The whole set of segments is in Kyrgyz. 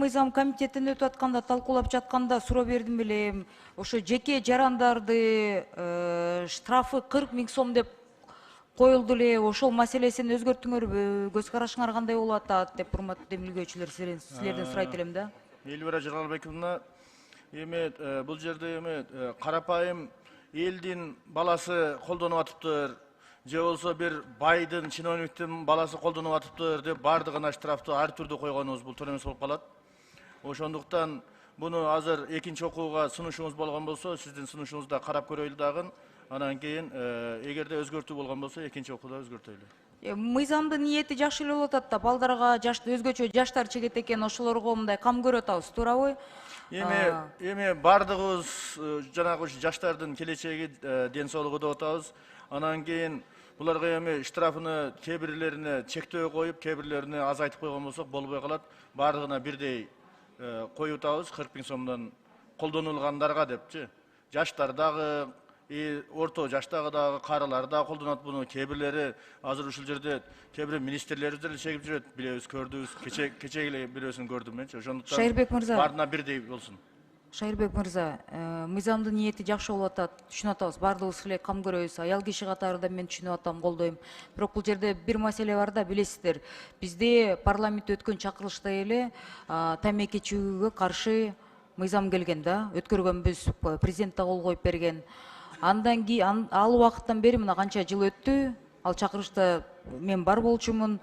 мыйзам комитетинде өтүп атканда, талкуулап жатканда суроо бердим элем. Ошо жеке жарандарды штрафы 40 000 сом деп коюлду эле. Ошол маселесин өзгөрттүңөрбү? Көз карашыңар кандай болуп атат деп, урматтуу демилгөөчүлөр, силерден сурайт элем да. Элвира Жаралбековна, эми бул жерде эми карапайым элдин баласы колдонуп атыптыр, же болсо бир байдын, чиновниктин баласы колдонуп атыптыр деп бардыгына штрафты ар түрдүү койгонубуз бул туура эмес болуп калат. Ошондуктан буну азыр экинчи окууга сунушуңуз болгон болсо, сиздин сунушуңузда карап көрөйлү дагы. Анан кийин эгерде өзгөртүү болгон болсо, экинчи окууда өзгөртөйлү. Мыйзамдын ниети жакшы эле болуп атат да. Балдарга өзгөчө жаштар чегет экен, ошолорго мындай кам көрүп атабыз, туурабы? Эми бардыгыбыз жанагы ушу жаштардын келечеги, ден соолугу деп атабыз. Анан кийин буларга эми штрафыны кээ бирлерине чектөө коюп, кээ бирлерине азайтып койгон болсок болбой калат. Бардыгына бирдей коюп атабыз 40 000 сомдон колдонулгандарга депчи. Жаштар дагы, орто жаштагы дагы, карылар дагы колдонот буну. Кээ бирлери азыр ушул жерде кээ бир министрлерибиз деле чегип жүрөт, билебиз, көрдүбүз. Кечеги эле бирөөсүн көрдүм менчи. Ошондуктан Шайырбек мырза, баарына бирдей болсун. Шайырбек мырза, мыйзамдын ниети жакшы болуп атат, түшүнүп атабыз, бардыгыбыз эле кам көрөбүз. Аял киши катарында мен түшүнүп атам, колдойм. Бирок бул жерде бир маселе бар да, билесиздер. Бизде парламентте өткөн чакырылышта эле тамеки чегүүгө каршы мыйзам келген да, өткөргөнбүз, президент да кол коюп берген. Андан кийин ал убакыттан бери мына канча жыл өттү. Ал чакырышта мен бар болчумун.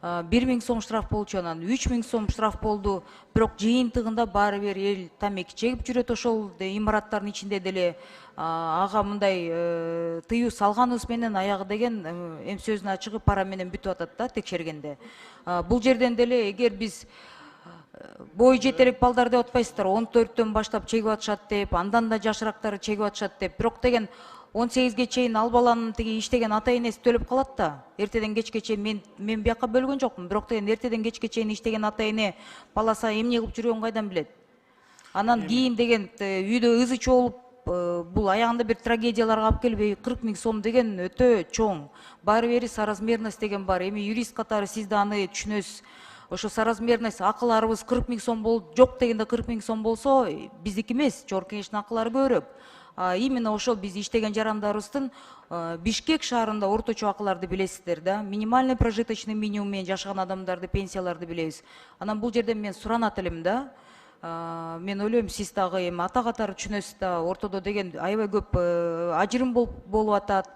1 000 сом штраф болчу, анан 3 000 сом штраф болду. Бирок жыйынтыгында баары бир эл тамеки чегип жүрөт ошол имараттардын ичинде деле. Ага мындай тыюу салганыбыз менен аягы деген эми сөзүн ачыгы пара менен бүтүп атат да, текшергенде. Бул жерден деле эгер биз бой жетелик балдар деп атпайсыздар, 14-төн баштап чегип атышат деп, андан да жашыраактары чегип атышат деп. Бирок деген 18ге чейин ал баланын тиги иштеген ата энеси төлөп калат да. Эртеден кечке чейин мен бияка бөлгөн жокмун, бирок деген эртеден кечке чейин иштеген ата эне баласы эмне кылып жүргөнүн кайдан билет? Анан кийин деген үйдө ызы чуу болуп, бул аягында бир трагедияларга алып келбейби? 40 000 сом деген өтө чоң. Баары бери соразмерность деген бар. Эми юрист катары сиз да аны түшүнөсүз. Ошо соразмерность акыларыбыз 40 000 сом жок дегенде 40 000 сом болсо, биздики эмес, жогорку кеңештин акылары көбүрөөк. Именно ошол биз иштеген жарандарыбыздын Бишкек шаарында орточо акыларды билесиздер да. Минимальный прожиточный минимум менен жашаган адамдарды, пенсияларды билебиз. Анан бул жерден мен суранат элем да. Мен ойлойм, сиз дагы эми ата катары түшүнөсүз да, ортодо деген аябай көп ажырым болуп атат.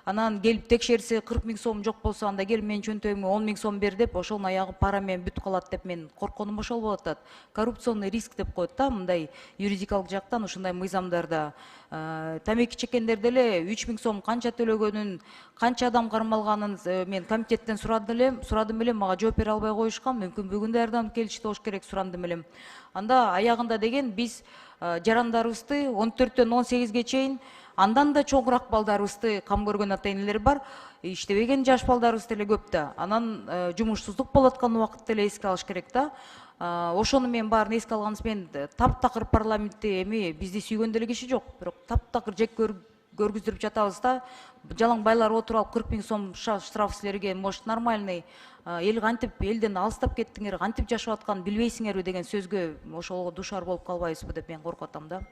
Анан келип текшерсе 40 000 сом жок болсо, анда келип менин чөнтөгүмө 10 000 сом бер деп, ошонун аягы пара менен бүтүп калат деп мен коркконум ошол болуп атат. Коррупционный риск деп коет да, мындай юридикалык жактан ушундай мыйзамдарда. Тамеки чеккендер деле 3 000 сом канча төлөгөнүн, канча адам кармалганын мен комитеттен сурадым элем, мага жооп бере албай коюшкан. Мүмкүн бүгүн даярданып келишти болуш керек, сурандым элем. Анда аягында деген биз жарандарыбызды 14-төн 18ге чейин, андан да чоңураак балдарыбызды кам көргөн ата энелер бар. Иштебеген жаш балдарыбыз деле көп да. Анан жумушсуздук болуп аткан убакытты эле эске алыш керек да. Ошону мен баарын эске алганыбыз менен таптакыр парламентте эми бизди сүйгөн деле киши жок. Бирок таптакыр жек көргүздүрүп жатабыз да. Жалаң байлар отуруп алып 40 000 сом штраф силерге, может, нормальный. Эл кантип элден алыстап кеттиңер, кантип жашап атканын билбейсиңерби деген сөзгө ошого душар болуп калбайбызбы деп мен коркуп атам да.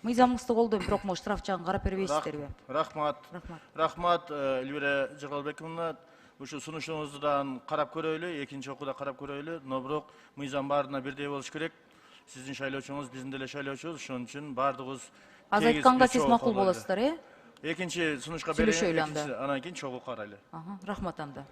Мыйзамыңызды колдойм, бирок могу штраф жагын карап бербейсиздерби? Рахмат, Элвира Жаралбековна. Ушу сунушуңузду карап көрөйлү, экинчи окууда карап көрөйлү. Но бирок мыйзам баарына бирдей болуш керек. Сиздин шайлоочуңуз биздин деле шайлоочубуз, ошон үчүн баардыгыбыз Аз айтканга сиз макул болосуздар, Экинчи сунушка сүйлөшөлү берейин, анан кийин чогуу карайлы. Рахмат анда.